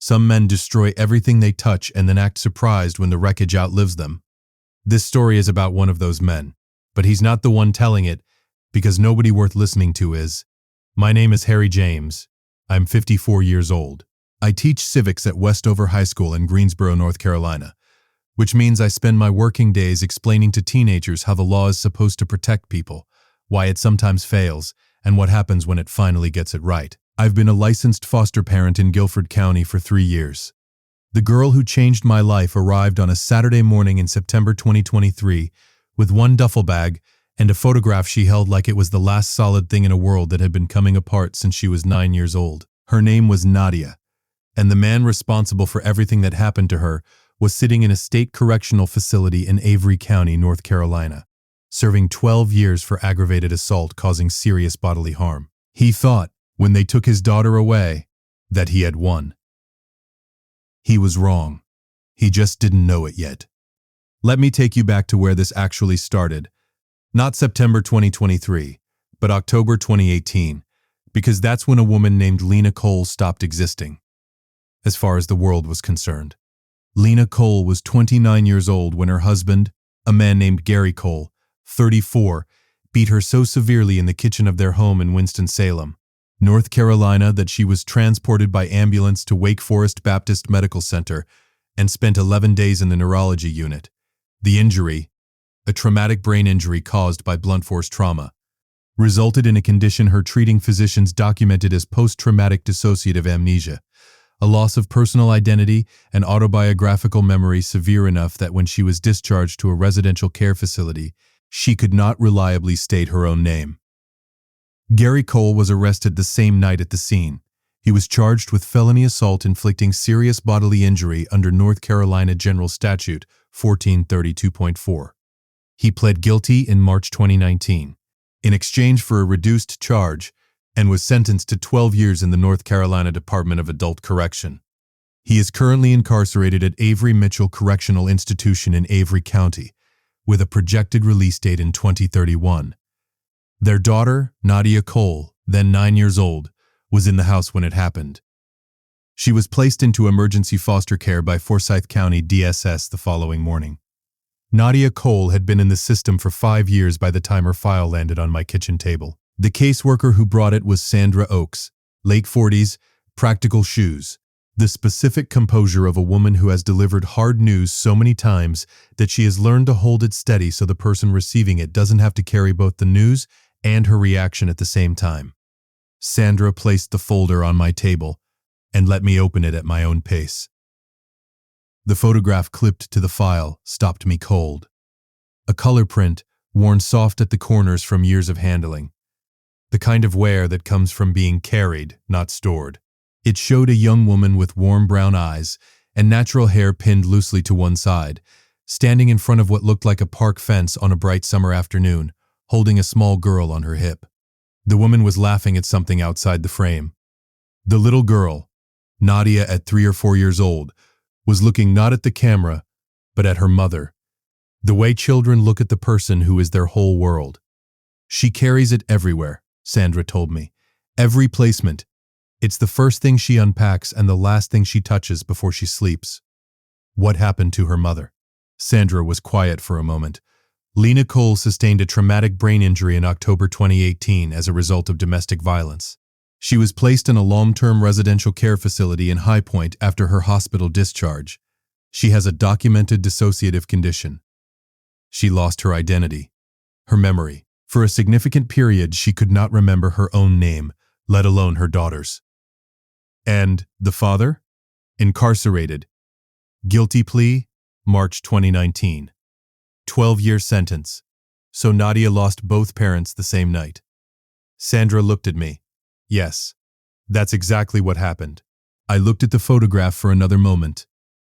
Some men destroy everything they touch and then act surprised when the wreckage outlives them. This story is about one of those men, but he's not the one telling it because nobody worth listening to is. My name is Harry James. I'm 54 years old. I teach civics at Westover High School in Greensboro, North Carolina, which means I spend my working days explaining to teenagers how the law is supposed to protect people, why it sometimes fails, and what happens when it finally gets it right. I've been a licensed foster parent in Guilford County for 3 years. The girl who changed my life arrived on a Saturday morning in September 2023 with one duffel bag and a photograph she held like it was the last solid thing in a world that had been coming apart since she was 9 years old. Her name was Nadia, and the man responsible for everything that happened to her was sitting in a state correctional facility in Avery County, North Carolina, serving 12 years for aggravated assault causing serious bodily harm. He thought, when they took his daughter away, that he had won. He was wrong. He just didn't know it yet. Let me take you back to where this actually started. Not September 2023, but October 2018, because that's when a woman named Lena stopped existing, as far as the world was concerned. Lena was 29 years old when her husband, a man named Gary Cole, 34, beat her so severely in the kitchen of their home in Winston-Salem, North Carolina, that she was transported by ambulance to Wake Forest Baptist Medical Center and spent 11 days in the neurology unit. The injury, a traumatic brain injury caused by blunt force trauma, resulted in a condition her treating physicians documented as post-traumatic dissociative amnesia, a loss of personal identity and autobiographical memory severe enough that when she was discharged to a residential care facility, she could not reliably state her own name. Gary Cole was arrested the same night at the scene. He was charged with felony assault inflicting serious bodily injury under North Carolina General Statute 1432.4. He pled guilty in March 2019, in exchange for a reduced charge, and was sentenced to 12 years in the North Carolina Department of Adult Correction. He is currently incarcerated at Avery Mitchell Correctional Institution in Avery County, with a projected release date in 2031. Their daughter, Nadia Cole, then 9 years old, was in the house when it happened. She was placed into emergency foster care by Forsyth County DSS the following morning. Nadia Cole had been in the system for 5 years by the time her file landed on my kitchen table. The caseworker who brought it was Sandra Oakes, late 40s, practical shoes, the specific composure of a woman who has delivered hard news so many times that she has learned to hold it steady so the person receiving it doesn't have to carry both the news and her reaction at the same time. Sandra placed the folder on my table and let me open it at my own pace. The photograph clipped to the file stopped me cold. A color print, worn soft at the corners from years of handling. The kind of wear that comes from being carried, not stored. It showed a young woman with warm brown eyes and natural hair pinned loosely to one side, standing in front of what looked like a park fence on a bright summer afternoon, holding a small girl on her hip. The woman was laughing at something outside the frame. The little girl, Nadia at 3 or 4 years old, was looking not at the camera, but at her mother. The way children look at the person who is their whole world. She carries it everywhere, Sandra told me. Every placement. It's the first thing she unpacks and the last thing she touches before she sleeps. What happened to her mother? Sandra was quiet for a moment. Lena sustained a traumatic brain injury in October 2018 as a result of domestic violence. She was placed in a long-term residential care facility in High Point after her hospital discharge. She has a documented dissociative condition. She lost her identity, her memory. For a significant period, she could not remember her own name, let alone her daughter's. And the father? Incarcerated. Guilty plea, March 2019. 12-year sentence. So Nadia lost both parents the same night. Sandra looked at me. Yes, that's exactly what happened. I looked at the photograph for another moment,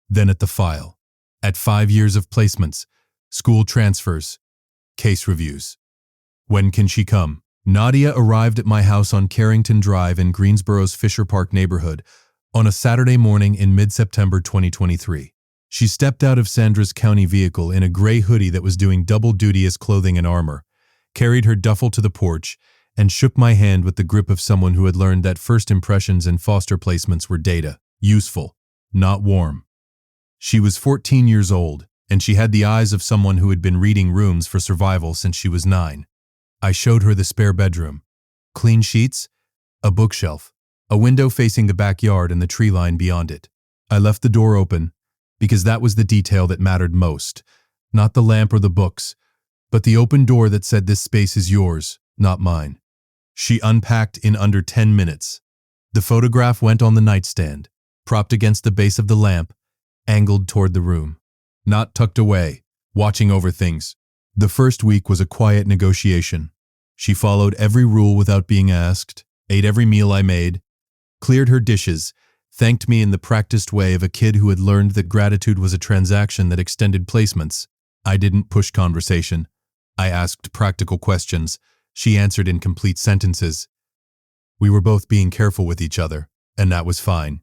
then at the file. At 5 years of placements, school transfers, case reviews. When can she come? Nadia arrived at my house on Carrington Drive in Greensboro's Fisher Park neighborhood on a Saturday morning in mid-September 2023. She stepped out of Sandra's county vehicle in a gray hoodie that was doing double duty as clothing and armor, carried her duffel to the porch, and shook my hand with the grip of someone who had learned that first impressions in foster placements were data, useful, not warm. She was 14 years old, and she had the eyes of someone who had been reading Rooms for Survival since she was 9. I showed her the spare bedroom. Clean sheets, a bookshelf, a window facing the backyard and the tree line beyond it. I left the door open, because that was the detail that mattered most, not the lamp or the books, but the open door that said this space is yours, not mine. She unpacked in under 10 minutes. The photograph went on the nightstand, propped against the base of the lamp, angled toward the room. Not tucked away, watching over things. The first week was a quiet negotiation. She followed every rule without being asked, ate every meal I made, cleared her dishes, thanked me in the practiced way of a kid who had learned that gratitude was a transaction that extended placements. I didn't push conversation. I asked practical questions. She answered in complete sentences. We were both being careful with each other, and that was fine.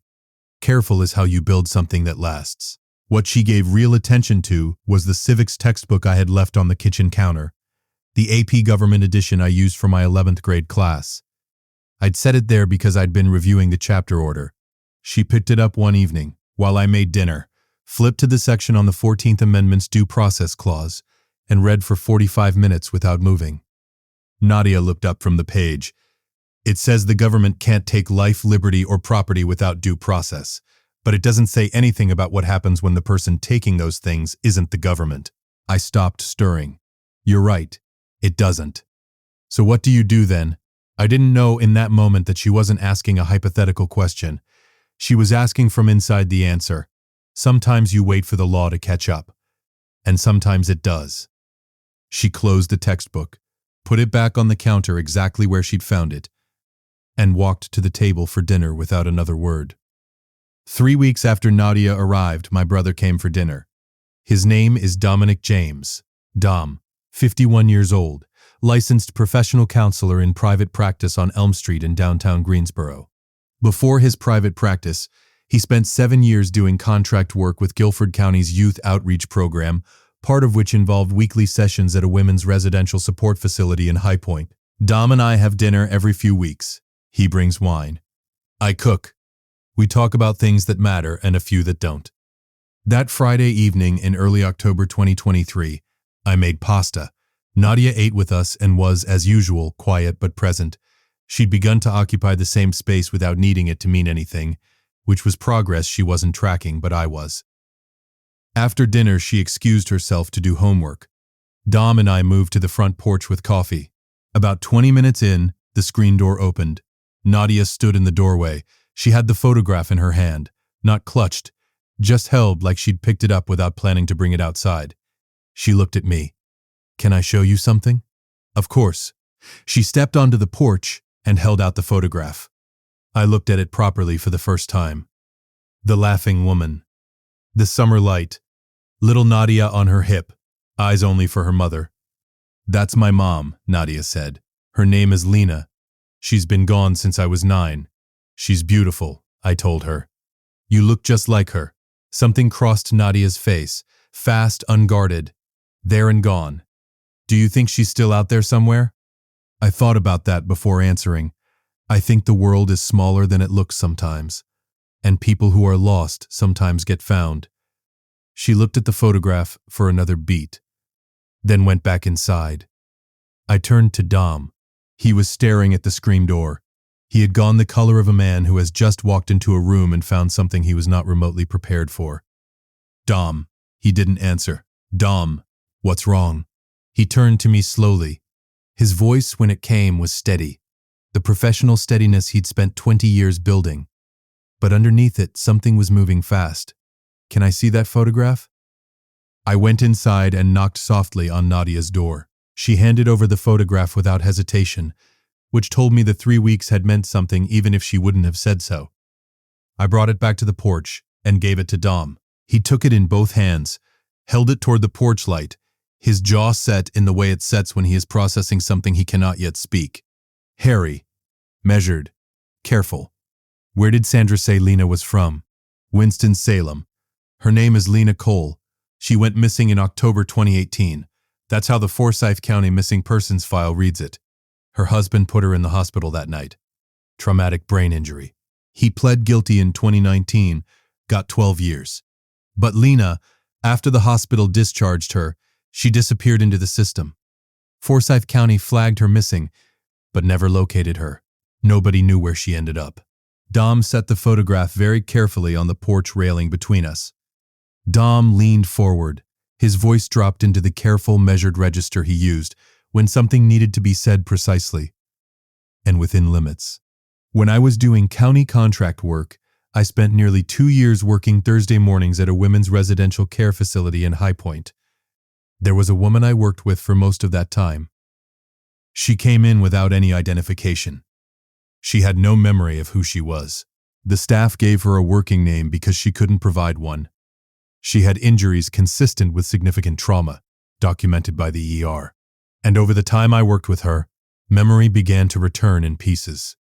Careful is how you build something that lasts. What she gave real attention to was the civics textbook I had left on the kitchen counter, the AP Government edition I used for my 11th grade class. I'd set it there because I'd been reviewing the chapter order. She picked it up one evening, while I made dinner, flipped to the section on the 14th Amendment's Due Process Clause, and read for 45 minutes without moving. Nadia looked up from the page. It says the government can't take life, liberty, or property without due process, but it doesn't say anything about what happens when the person taking those things isn't the government. I stopped stirring. You're right, it doesn't. So what do you do then? I didn't know in that moment that she wasn't asking a hypothetical question. She was asking from inside the answer. Sometimes you wait for the law to catch up, and sometimes it does. She closed the textbook, put it back on the counter exactly where she'd found it, and walked to the table for dinner without another word. 3 weeks after Nadia arrived, my brother came for dinner. His name is Dominic James. Dom, 51 years old, licensed professional counselor in private practice on Elm Street in downtown Greensboro. Before his private practice, he spent 7 years doing contract work with Guilford County's youth outreach program, part of which involved weekly sessions at a women's residential support facility in High Point. Dom and I have dinner every few weeks. He brings wine. I cook. We talk about things that matter and a few that don't. That Friday evening in early October 2023, I made pasta. Nadia ate with us and was, as usual, quiet but present. She'd begun to occupy the same space without needing it to mean anything, which was progress she wasn't tracking, but I was. After dinner, she excused herself to do homework. Dom and I moved to the front porch with coffee. About 20 minutes in, the screen door opened. Nadia stood in the doorway. She had the photograph in her hand, not clutched, just held like she'd picked it up without planning to bring it outside. She looked at me. Can I show you something? Of course. She stepped onto the porch and held out the photograph. I looked at it properly for the first time. The laughing woman. The summer light. Little Nadia on her hip, eyes only for her mother. That's my mom, Nadia said. Her name is Lena. She's been gone since I was 9. She's beautiful, I told her. You look just like her. Something crossed Nadia's face, fast, unguarded. There and gone. Do you think she's still out there somewhere? I thought about that before answering. I think the world is smaller than it looks sometimes, and people who are lost sometimes get found. She looked at the photograph for another beat, then went back inside. I turned to Dom. He was staring at the screen door. He had gone the color of a man who has just walked into a room and found something he was not remotely prepared for. Dom. He didn't answer. Dom. What's wrong? He turned to me slowly. His voice, when it came, was steady, the professional steadiness he'd spent 20 years building. But underneath it, something was moving fast. Can I see that photograph? I went inside and knocked softly on Nadia's door. She handed over the photograph without hesitation, which told me the 3 weeks had meant something even if she wouldn't have said so. I brought it back to the porch and gave it to Dom. He took it in both hands, held it toward the porch light, his jaw set in the way it sets when he is processing something he cannot yet speak. Hairy, measured, careful. Where did Sandra say Lena was from? Winston-Salem. Her name is Lena Cole. She went missing in October 2018. That's how the Forsyth County Missing Persons file reads it. Her husband put her in the hospital that night. Traumatic brain injury. He pled guilty in 2019, got 12 years. But Lena, after the hospital discharged her, she disappeared into the system. Forsyth County flagged her missing, but never located her. Nobody knew where she ended up. Dom set the photograph very carefully on the porch railing between us. Dom leaned forward. His voice dropped into the careful, measured register he used when something needed to be said precisely and within limits. When I was doing county contract work, I spent nearly 2 years working Thursday mornings at a women's residential care facility in High Point. There was a woman I worked with for most of that time. She came in without any identification. She had no memory of who she was. The staff gave her a working name because she couldn't provide one. She had injuries consistent with significant trauma, documented by the ER. And over the time I worked with her, memory began to return in pieces.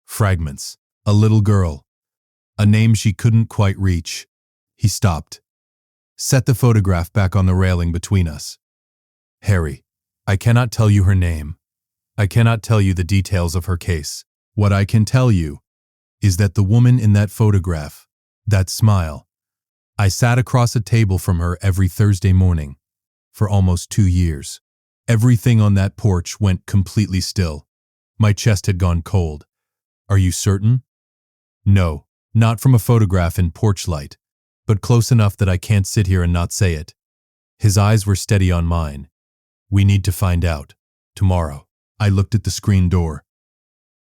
Fragments. A little girl. A name she couldn't quite reach. He stopped. Set the photograph back on the railing between us. Harry, I cannot tell you her name. I cannot tell you the details of her case. What I can tell you is that the woman in that photograph, that smile, I sat across a table from her every Thursday morning for almost 2 years. Everything on that porch went completely still. My chest had gone cold. Are you certain? No, not from a photograph in porch light, but close enough that I can't sit here and not say it. His eyes were steady on mine. We need to find out. Tomorrow. I looked at the screen door.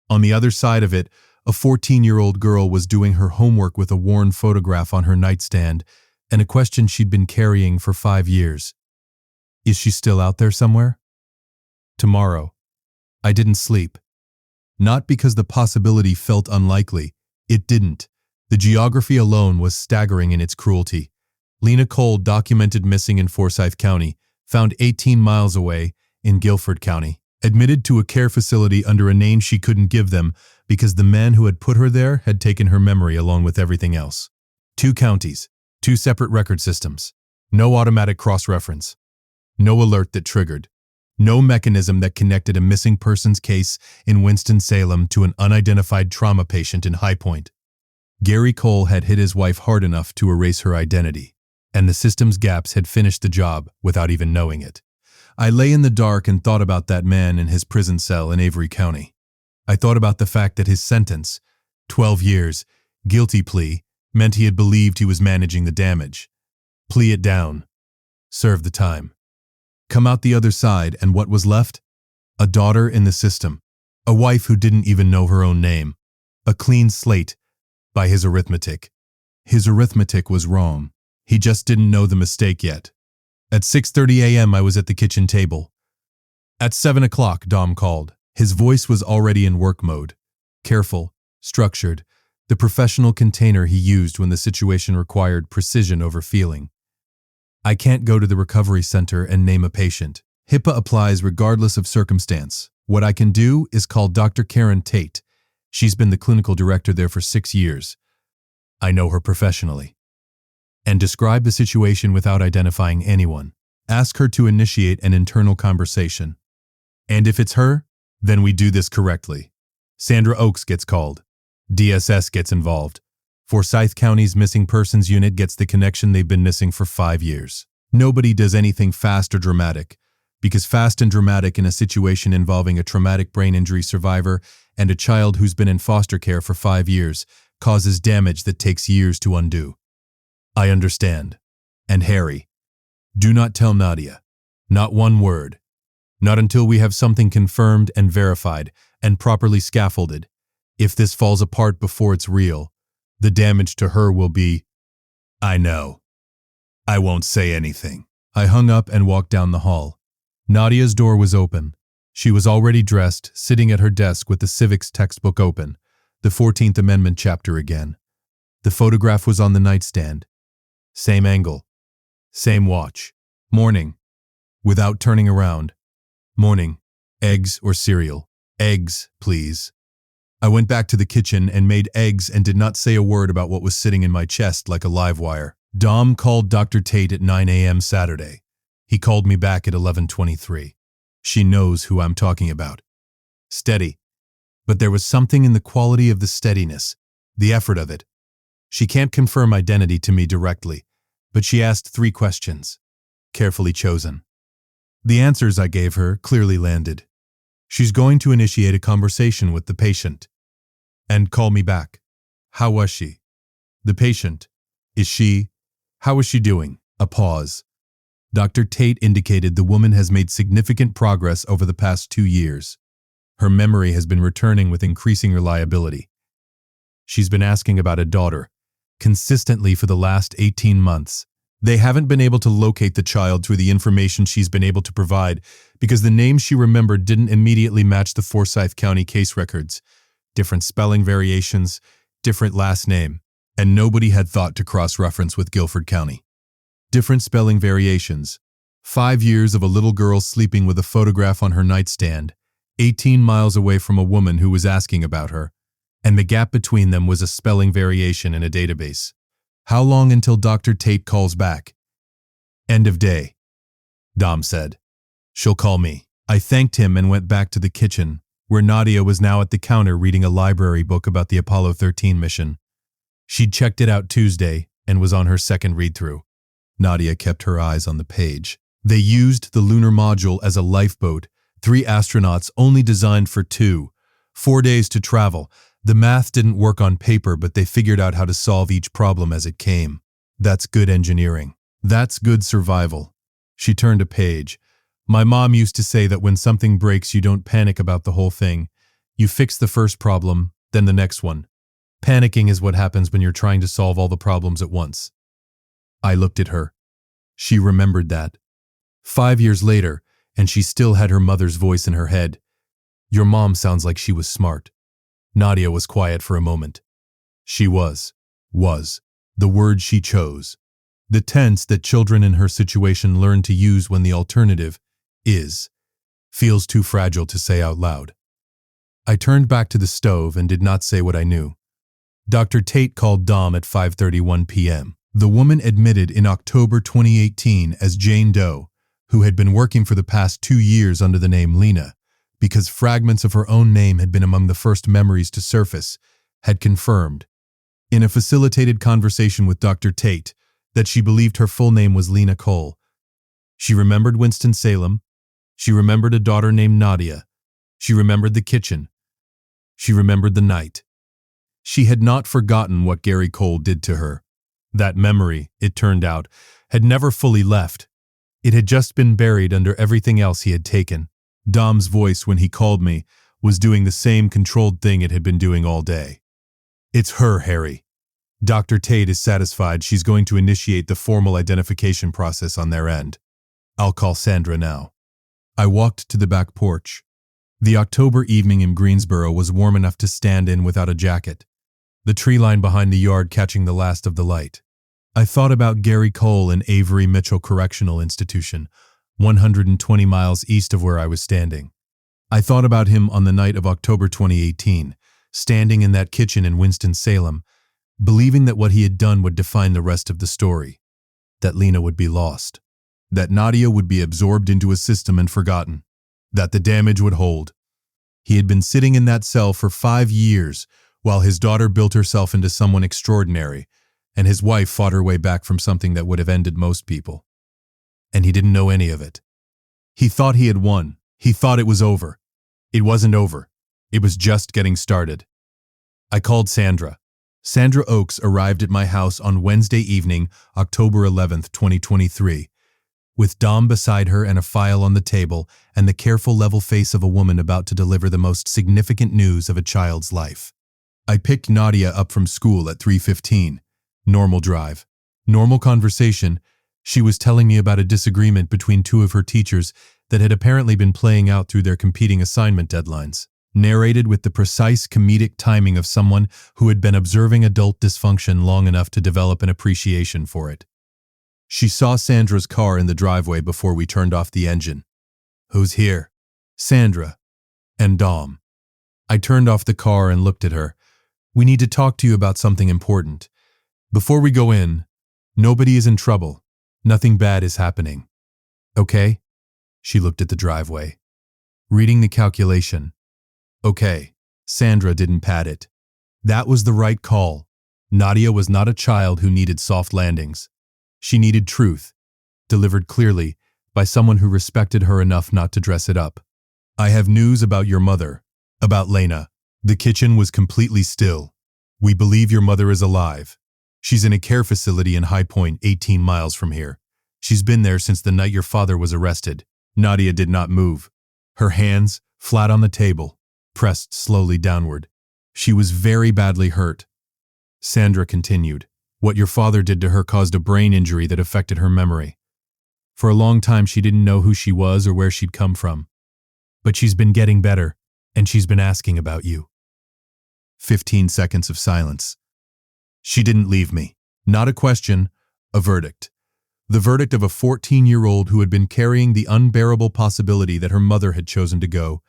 On the other side of it, a 14-year-old girl was doing her homework with a worn photograph on her nightstand and a question she'd been carrying for 5 years. Is she still out there somewhere? Tomorrow. I didn't sleep. Not because the possibility felt unlikely. It didn't. The geography alone was staggering in its cruelty. Lena Cole, documented missing in Forsyth County, found 18 miles away in Guilford County, admitted to a care facility under a name she couldn't give them because the man who had put her there had taken her memory along with everything else. 2 counties, 2 separate record systems, no automatic cross-reference, no alert that triggered, no mechanism that connected a missing persons case in Winston-Salem to an unidentified trauma patient in High Point. Gary Cole had hit his wife hard enough to erase her identity, and the system's gaps had finished the job without even knowing it. I lay in the dark and thought about that man in his prison cell in Avery County. I thought about the fact that his sentence, 12 years, guilty plea, meant he had believed he was managing the damage. Plea it down. Serve the time. Come out the other side, and what was left? A daughter in the system. A wife who didn't even know her own name. A clean slate by his arithmetic. His arithmetic was wrong. He just didn't know the mistake yet. At 6:30 a.m. I was at the kitchen table. At 7 o'clock, Dom called. His voice was already in work mode. Careful, structured, the professional container he used when the situation required precision over feeling. I can't go to the recovery center and name a patient. HIPAA applies regardless of circumstance. What I can do is call Dr. Karen Tate. She's been the clinical director there for 6 years. I know her professionally. And describe the situation without identifying anyone. Ask her to initiate an internal conversation. And if it's her, then we do this correctly. Sandra Oakes gets called. DSS gets involved. Forsyth County's Missing Persons Unit gets the connection they've been missing for 5 years. Nobody does anything fast or dramatic, because fast and dramatic in a situation involving a traumatic brain injury survivor and a child who's been in foster care for 5 years causes damage that takes years to undo. I understand. And Harry, do not tell Nadia. Not one word. Not until we have something confirmed and verified and properly scaffolded. If this falls apart before it's real, the damage to her will be... I know. I won't say anything. I hung up and walked down the hall. Nadia's door was open. She was already dressed, sitting at her desk with the civics textbook open, the 14th Amendment chapter again. The photograph was on the nightstand. Same angle. Same watch. Morning. Without turning around. Morning. Eggs or cereal? Eggs, please. I went back to the kitchen and made eggs and did not say a word about what was sitting in my chest like a live wire. Dom called Dr. Tate at 9 a.m. Saturday. He called me back at 11:23. She knows who I'm talking about. Steady. But there was something in the quality of the steadiness, the effort of it. She can't confirm identity to me directly, but she asked 3 questions, carefully chosen. The answers I gave her clearly landed. She's going to initiate a conversation with the patient and call me back. How was she? The patient. How is she doing? A pause. Dr. Tate indicated the woman has made significant progress over the past 2 years. Her memory has been returning with increasing reliability. She's been asking about a daughter, consistently for the last 18 months. They haven't been able to locate the child through the information she's been able to provide because the name she remembered didn't immediately match the Forsyth County case records. Different spelling variations, different last name, and nobody had thought to cross-reference with Guilford County. Different spelling variations. 5 years of a little girl sleeping with a photograph on her nightstand, 18 miles away from a woman who was asking about her, and the gap between them was a spelling variation in a database. How long until Dr. Tate calls back? End of day, Dom said. She'll call me. I thanked him and went back to the kitchen, where Nadia was now at the counter reading a library book about the Apollo 13 mission. She'd checked it out Tuesday and was on her second read-through. Nadia kept her eyes on the page. They used the lunar module as a lifeboat, 3 astronauts only designed for 2, 4 days to travel. The math didn't work on paper, but they figured out how to solve each problem as it came. That's good engineering. That's good survival. She turned a page. My mom used to say that when something breaks, you don't panic about the whole thing. You fix the first problem, then the next one. Panicking is what happens when you're trying to solve all the problems at once. I looked at her. She remembered that. 5 years later, and she still had her mother's voice in her head. Your mom sounds like she was smart. Nadia was quiet for a moment. She was, the word she chose. The tense that children in her situation learn to use when the alternative is, feels too fragile to say out loud. I turned back to the stove and did not say what I knew. Dr. Tate called Dom at 5:31 p.m. The woman admitted in October 2018 as Jane Doe, who had been working for the past 2 years under the name Lena, because fragments of her own name had been among the first memories to surface, had confirmed, in a facilitated conversation with Dr. Tate, that she believed her full name was Lena Cole. She remembered Winston-Salem. She remembered a daughter named Nadia. She remembered the kitchen. She remembered the night. She had not forgotten what Gary Cole did to her. That memory, it turned out, had never fully left. It had just been buried under everything else he had taken. Dom's voice, when he called me, was doing the same controlled thing it had been doing all day. It's her, Harry. Dr. Tate is satisfied she's going to initiate the formal identification process on their end. I'll call Sandra now. I walked to the back porch. The October evening in Greensboro was warm enough to stand in without a jacket, the tree line behind the yard catching the last of the light. I thought about Gary Cole in Avery Mitchell Correctional Institution, 120 miles east of where I was standing. I thought about him on the night of October 2018, standing in that kitchen in Winston-Salem, believing that what he had done would define the rest of the story, that Lena would be lost, that Nadia would be absorbed into a system and forgotten, that the damage would hold. He had been sitting in that cell for 5 years while his daughter built herself into someone extraordinary, and his wife fought her way back from something that would have ended most people. And he didn't know any of it. He thought he had won. He thought it was over. It wasn't over. It was just getting started. I called Sandra. Sandra Oakes arrived at my house on Wednesday evening, October 11th, 2023, with Dom beside her and a file on the table and the careful, level face of a woman about to deliver the most significant news of a child's life. I picked Nadia up from school at 3:15. Normal drive. Normal conversation. She was telling me about a disagreement between 2 of her teachers that had apparently been playing out through their competing assignment deadlines, narrated with the precise comedic timing of someone who had been observing adult dysfunction long enough to develop an appreciation for it. She saw Sandra's car in the driveway before we turned off the engine. Who's here? Sandra. And Dom. I turned off the car and looked at her. We need to talk to you about something important. Before we go in, nobody is in trouble. Nothing bad is happening. Okay? She looked at the driveway. Reading the calculation. Okay. Sandra didn't pad it. That was the right call. Nadia was not a child who needed soft landings. She needed truth, delivered clearly by someone who respected her enough not to dress it up. I have news about your mother, about Lena. The kitchen was completely still. We believe your mother is alive. She's in a care facility in High Point, 18 miles from here. She's been there since the night your father was arrested. Nadia did not move. Her hands, flat on the table, pressed slowly downward. She was very badly hurt. Sandra continued. What your father did to her caused a brain injury that affected her memory. For a long time she didn't know who she was or where she'd come from. But she's been getting better, and she's been asking about you. 15 seconds of silence. She didn't leave me. Not a question, a verdict. The verdict of a 14-year-old who had been carrying the unbearable possibility that her mother had chosen to go,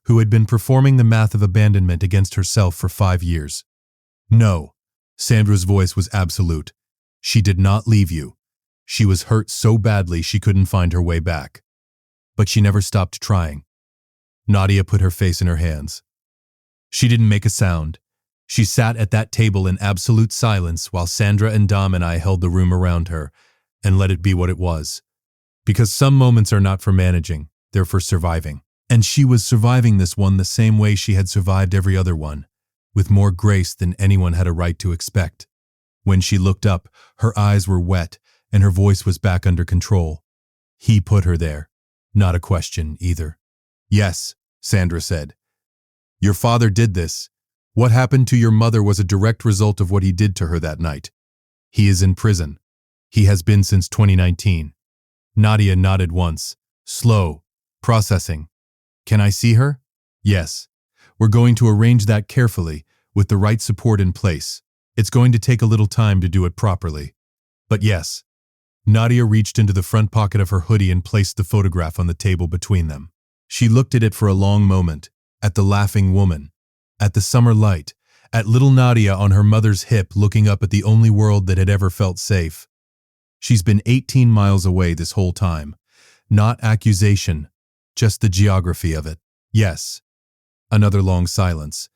who had been performing the math of abandonment against herself for 5 years. No, Sandra's voice was absolute. She did not leave you. She was hurt so badly she couldn't find her way back. But she never stopped trying. Nadia put her face in her hands. She didn't make a sound. She sat at that table in absolute silence while Sandra and Dom and I held the room around her and let it be what it was. Because some moments are not for managing, they're for surviving. And she was surviving this one the same way she had survived every other one, with more grace than anyone had a right to expect. When she looked up, her eyes were wet and her voice was back under control. He put her there. Not a question, either. Yes, Sandra said. Your father did this. What happened to your mother was a direct result of what he did to her that night. He is in prison. He has been since 2019. Nadia nodded once. Slow. Processing. Can I see her? Yes. We're going to arrange that carefully, with the right support in place. It's going to take a little time to do it properly. But yes. Nadia reached into the front pocket of her hoodie and placed the photograph on the table between them. She looked at it for a long moment, at the laughing woman, at the summer light, at little Nadia on her mother's hip looking up at the only world that had ever felt safe. She's been 18 miles away this whole time. Not accusation, just the geography of it. Yes. Another long silence.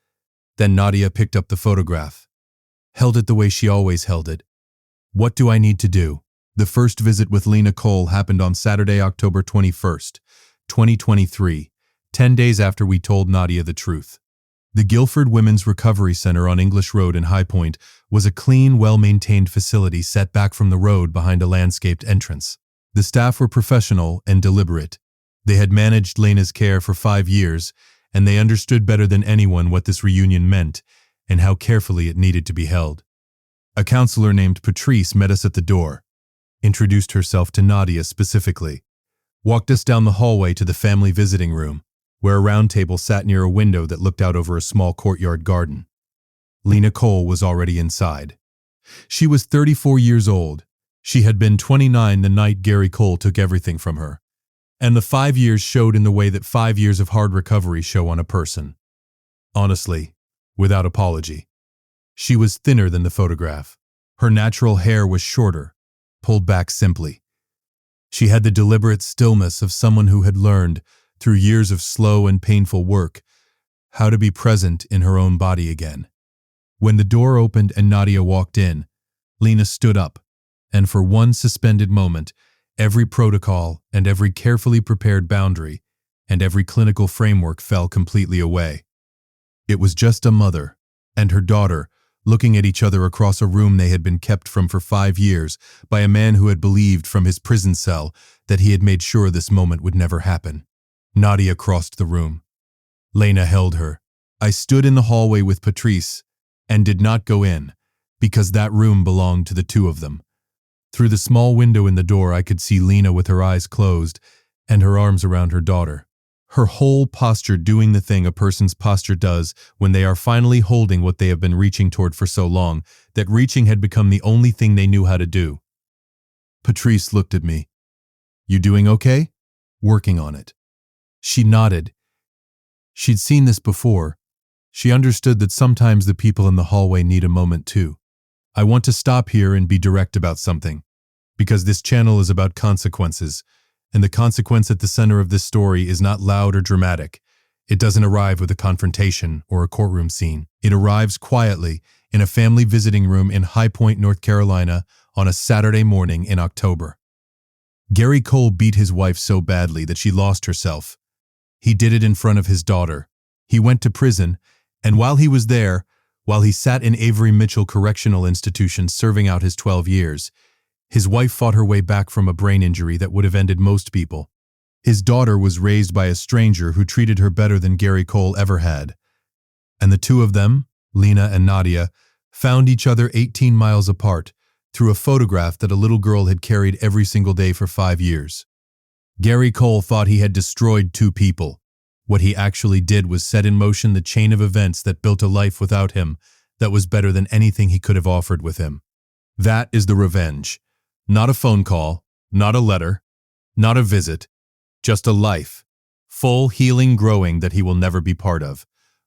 Then Nadia picked up the photograph, held it the way she always held it. What do I need to do? The first visit with Lena Cole happened on Saturday, October 21st, 2023, 10 days after we told Nadia the truth. The Guilford Women's Recovery Center on English Road in High Point was a clean, well-maintained facility set back from the road behind a landscaped entrance. The staff were professional and deliberate. They had managed Lena's care for 5 years, and they understood better than anyone what this reunion meant and how carefully it needed to be held. A counselor named Patrice met us at the door, introduced herself to Nadia specifically, walked us down the hallway to the family visiting room, where a round table sat near a window that looked out over a small courtyard garden. Lena Cole was already inside. She was 34 years old. She had been 29 the night Gary Cole took everything from her. And the 5 years showed in the way that 5 years of hard recovery show on a person. Honestly, without apology. She was thinner than the photograph. Her natural hair was shorter, pulled back simply. She had the deliberate stillness of someone who had learned, through years of slow and painful work, how to be present in her own body again. When the door opened and Nadia walked in, Lena stood up, and for one suspended moment, every protocol and every carefully prepared boundary and every clinical framework fell completely away. It was just a mother and her daughter looking at each other across a room they had been kept from for 5 years by a man who had believed from his prison cell that he had made sure this moment would never happen. Nadia crossed the room. Lena held her. I stood in the hallway with Patrice and did not go in because that room belonged to the two of them. Through the small window in the door I could see Lena with her eyes closed and her arms around her daughter. Her whole posture doing the thing a person's posture does when they are finally holding what they have been reaching toward for so long that reaching had become the only thing they knew how to do. Patrice looked at me. You doing okay? Working on it. She nodded. She'd seen this before. She understood that sometimes the people in the hallway need a moment too. I want to stop here and be direct about something, because this channel is about consequences, and the consequence at the center of this story is not loud or dramatic. It doesn't arrive with a confrontation or a courtroom scene. It arrives quietly in a family visiting room in High Point, North Carolina on a Saturday morning in October. Gary Cole beat his wife so badly that she lost herself. He did it in front of his daughter. He went to prison, and while he was there, while he sat in Avery Mitchell Correctional Institution serving out his 12 years, his wife fought her way back from a brain injury that would have ended most people. His daughter was raised by a stranger who treated her better than Gary Cole ever had. And the two of them, Lena and Nadia, found each other 18 miles apart through a photograph that a little girl had carried every single day for 5 years. Gary Cole thought he had destroyed two people. What he actually did was set in motion the chain of events that built a life without him that was better than anything he could have offered with him. That is the revenge. Not a phone call, not a letter, not a visit, just a life, full, healing, growing that he will never be part of.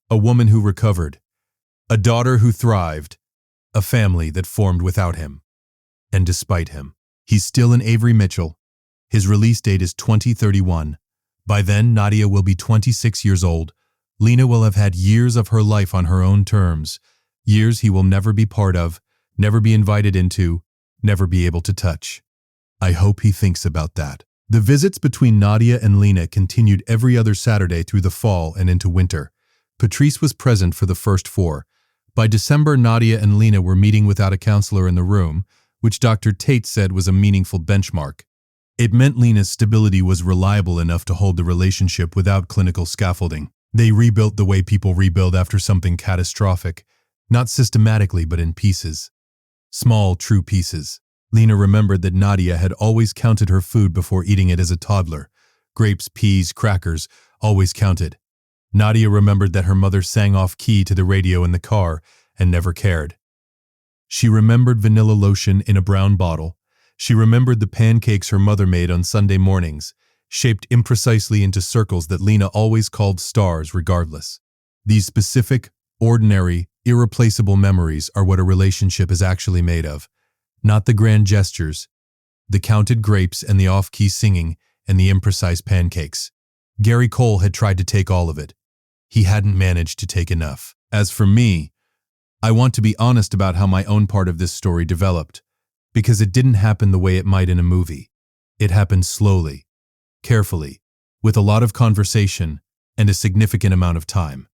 A woman who recovered, a daughter who thrived, a family that formed without him. And despite him, he's still in Avery Mitchell. His release date is 2031. By then, Nadia will be 26 years old. Lena will have had years of her life on her own terms, years he will never be part of, never be invited into, never be able to touch. I hope he thinks about that. The visits between Nadia and Lena continued every other Saturday through the fall and into winter. Patrice was present for the first 4. By December, Nadia and Lena were meeting without a counselor in the room, which Dr. Tate said was a meaningful benchmark. It meant Lena's stability was reliable enough to hold the relationship without clinical scaffolding. They rebuilt the way people rebuild after something catastrophic, not systematically but in pieces. Small, true pieces. Lena remembered that Nadia had always counted her food before eating it as a toddler. Grapes, peas, crackers, always counted. Nadia remembered that her mother sang off-key to the radio in the car and never cared. She remembered vanilla lotion in a brown bottle. She remembered the pancakes her mother made on Sunday mornings, shaped imprecisely into circles that Lena always called stars regardless. These specific, ordinary, irreplaceable memories are what a relationship is actually made of. Not the grand gestures, the counted grapes and the off-key singing and the imprecise pancakes. Gary Cole had tried to take all of it. He hadn't managed to take enough. As for me, I want to be honest about how my own part of this story developed, because it didn't happen the way it might in a movie. It happened slowly, carefully, with a lot of conversation and a significant amount of time.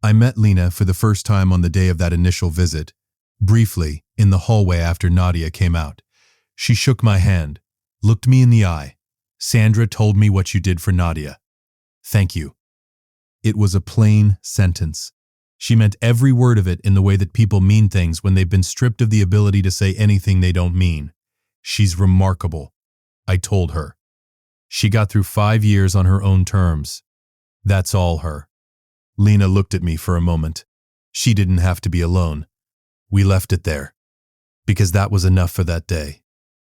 I met Lena for the first time on the day of that initial visit, briefly, in the hallway after Nadia came out. She shook my hand, looked me in the eye. "Sandra told me what you did for Nadia. Thank you." It was a plain sentence. She meant every word of it in the way that people mean things when they've been stripped of the ability to say anything they don't mean. She's remarkable, I told her. She got through 5 years on her own terms. That's all her. Lena looked at me for a moment. She didn't have to be alone. We left it there, because that was enough for that day.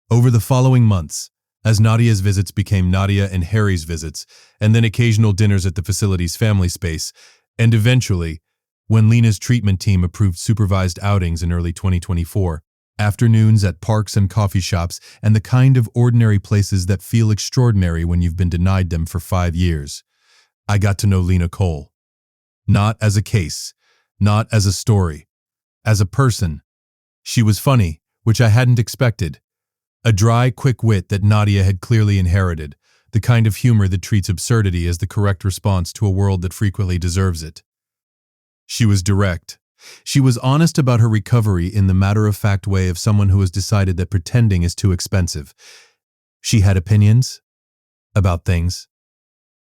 Over the following months, as Nadia's visits became Nadia and Harry's visits, and then occasional dinners at the facility's family space, and eventually, when Lena's treatment team approved supervised outings in early 2024, afternoons at parks and coffee shops, and the kind of ordinary places that feel extraordinary when you've been denied them for 5 years, I got to know Lena Cole. Not as a case, not as a story, as a person. She was funny, which I hadn't expected. A dry, quick wit that Nadia had clearly inherited, the kind of humor that treats absurdity as the correct response to a world that frequently deserves it. She was direct. She was honest about her recovery in the matter-of-fact way of someone who has decided that pretending is too expensive. She had opinions about things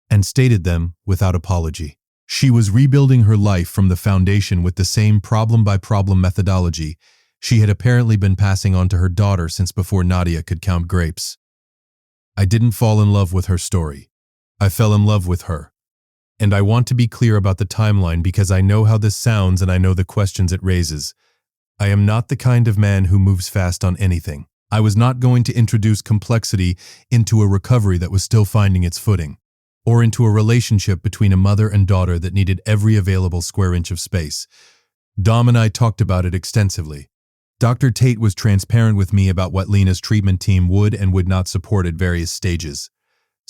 and stated them without apology. She was rebuilding her life from the foundation with the same problem-by-problem methodology she had apparently been passing on to her daughter since before Nadia could count grapes. I didn't fall in love with her story. I fell in love with her. And I want to be clear about the timeline because I know how this sounds and I know the questions it raises. I am not the kind of man who moves fast on anything. I was not going to introduce complexity into a recovery that was still finding its footing, or into a relationship between a mother and daughter that needed every available square inch of space. Dom and I talked about it extensively. Dr. Tate was transparent with me about what Lena's treatment team would and would not support at various stages.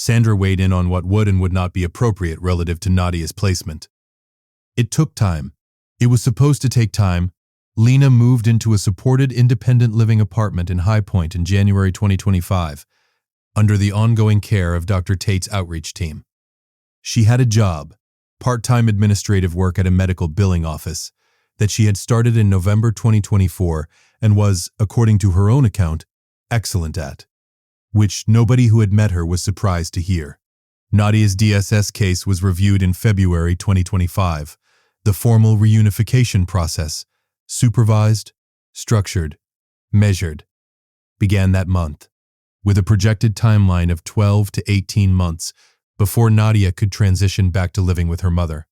Sandra weighed in on what would and would not be appropriate relative to Nadia's placement. It took time. It was supposed to take time. Lena moved into a supported independent living apartment in High Point in January 2025, under the ongoing care of Dr. Tate's outreach team. She had a job, part-time administrative work at a medical billing office, that she had started in November 2024 and was, according to her own account, excellent at, which nobody who had met her was surprised to hear. Nadia's DSS case was reviewed in February 2025. The formal reunification process, supervised, structured, measured, began that month, with a projected timeline of 12 to 18 months before Nadia could transition back to living with her mother.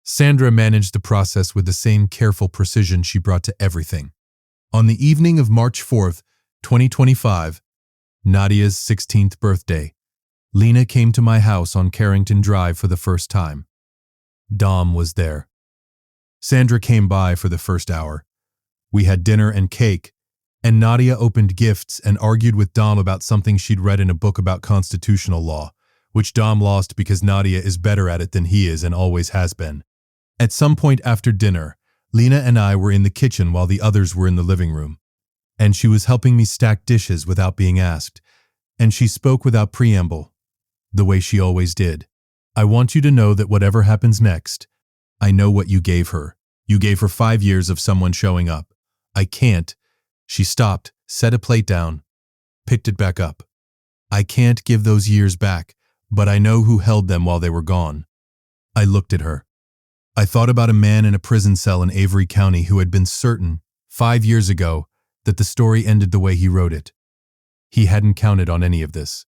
Sandra managed the process with the same careful precision she brought to everything. On the evening of March 4th, 2025, Nadia's 16th birthday, Lena came to my house on Carrington Drive for the first time. Dom was there. Sandra came by for the first hour. We had dinner and cake, and Nadia opened gifts and argued with Dom about something she'd read in a book about constitutional law, which Dom lost because Nadia is better at it than he is and always has been. At some point after dinner, Lena and I were in the kitchen while the others were in the living room, and she was helping me stack dishes without being asked, and she spoke without preamble, the way she always did. I want you to know that whatever happens next, I know what you gave her. You gave her 5 years of someone showing up. I can't. She stopped, set a plate down, picked it back up. I can't give those years back, but I know who held them while they were gone. I looked at her. I thought about a man in a prison cell in Avery County who had been certain, 5 years ago, that the story ended the way he wrote it. He hadn't counted on any of this.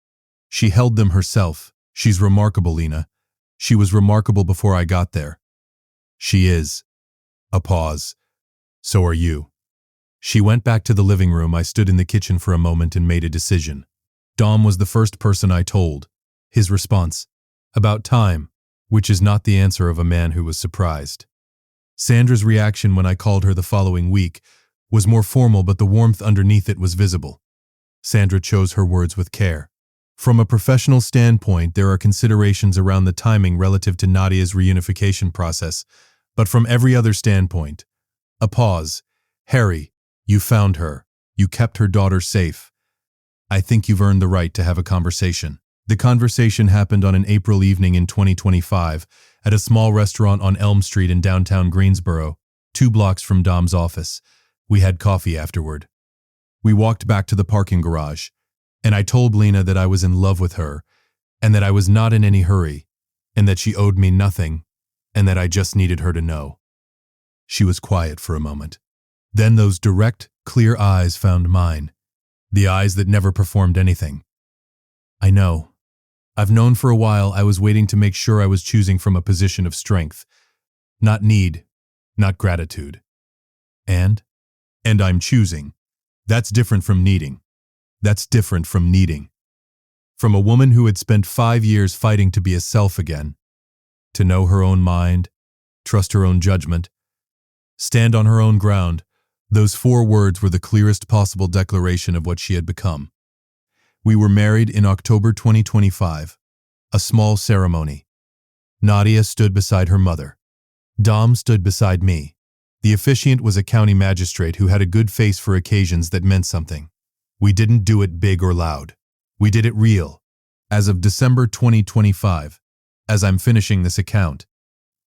She held them herself. She's remarkable, Lena. She was remarkable before I got there. She is. A pause. So are you. She went back to the living room. I stood in the kitchen for a moment and made a decision. Dom was the first person I told. His response, about time, which is not the answer of a man who was surprised. Sandra's reaction when I called her the following week was more formal, but the warmth underneath it was visible. Sandra chose her words with care. From a professional standpoint, there are considerations around the timing relative to Nadia's reunification process, but from every other standpoint, a pause. Harry, you found her. You kept her daughter safe. I think you've earned the right to have a conversation. The conversation happened on an April evening in 2025 at a small restaurant on Elm Street in downtown Greensboro, 2 blocks from Dom's office. We had coffee afterward. We walked back to the parking garage, and I told Lena that I was in love with her, and that I was not in any hurry, and that she owed me nothing, and that I just needed her to know. She was quiet for a moment. Then those direct, clear eyes found mine, the eyes that never performed anything. I know. I've known for a while. I was waiting to make sure I was choosing from a position of strength, not need, not gratitude. And I'm choosing. That's different from needing. That's different from needing. From a woman who had spent 5 years fighting to be a self again, to know her own mind, trust her own judgment, stand on her own ground, those 4 words were the clearest possible declaration of what she had become. We were married in October 2025, a small ceremony. Nadia stood beside her mother. Dom stood beside me. The officiant was a county magistrate who had a good face for occasions that meant something. We didn't do it big or loud. We did it real. As of December 2025, as I'm finishing this account,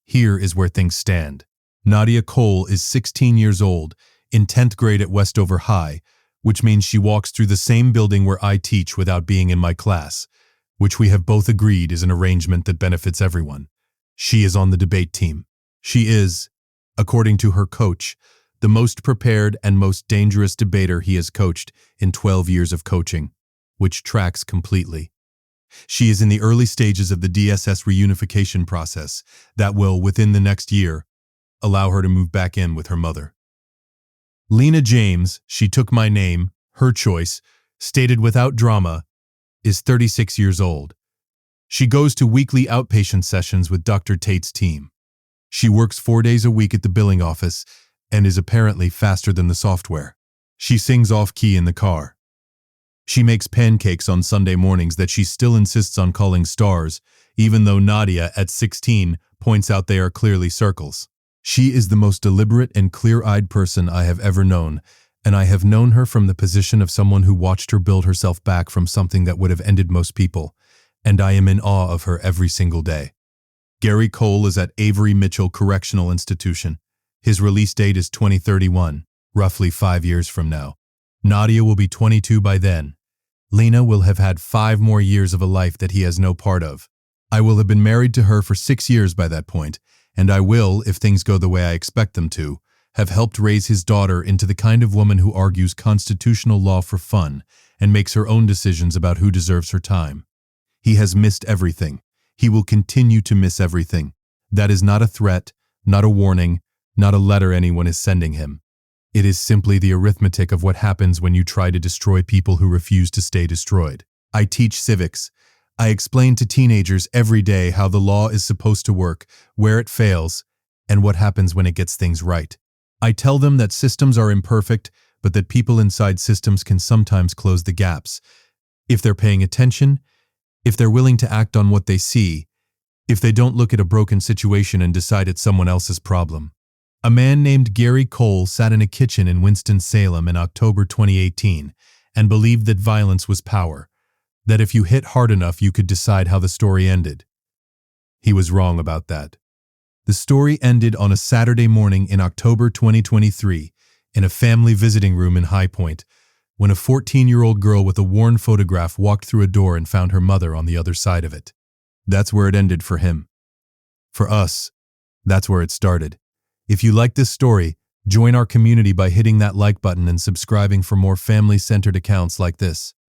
here is where things stand. Nadia Cole is 16 years old, in 10th grade at Westover High, which means she walks through the same building where I teach without being in my class, which we have both agreed is an arrangement that benefits everyone. She is on the debate team. She is, according to her coach, the most prepared and most dangerous debater he has coached in 12 years of coaching, which tracks completely. She is in the early stages of the DSS reunification process that will, within the next year, allow her to move back in with her mother. Lena James, she took my name, her choice, stated without drama, is 36 years old. She goes to weekly outpatient sessions with Dr. Tate's team. She works 4 days a week at the billing office and is apparently faster than the software. She sings off-key in the car. She makes pancakes on Sunday mornings that she still insists on calling stars, even though Nadia, at 16, points out they are clearly circles. She is the most deliberate and clear-eyed person I have ever known, and I have known her from the position of someone who watched her build herself back from something that would have ended most people, and I am in awe of her every single day. Gary Cole is at Avery Mitchell Correctional Institution. His release date is 2031, roughly 5 years from now. Nadia will be 22 by then. Lena will have had 5 more years of a life that he has no part of. I will have been married to her for 6 years by that point, and I will, if things go the way I expect them to, have helped raise his daughter into the kind of woman who argues constitutional law for fun and makes her own decisions about who deserves her time. He has missed everything. He will continue to miss everything. That is not a threat, not a warning, not a letter anyone is sending him. It is simply the arithmetic of what happens when you try to destroy people who refuse to stay destroyed. I teach civics. I explain to teenagers every day how the law is supposed to work, where it fails, and what happens when it gets things right. I tell them that systems are imperfect, but that people inside systems can sometimes close the gaps. If they're paying attention, if they're willing to act on what they see, if they don't look at a broken situation and decide it's someone else's problem. A man named Gary Cole sat in a kitchen in Winston-Salem in October 2018 and believed that violence was power, that if you hit hard enough you could decide how the story ended. He was wrong about that. The story ended on a Saturday morning in October 2023 in a family visiting room in High Point, when a 14-year-old girl with a worn photograph walked through a door and found her mother on the other side of it. That's where it ended for him. For us, that's where it started. If you like this story, join our community by hitting that like button and subscribing for more family-centered accounts like this.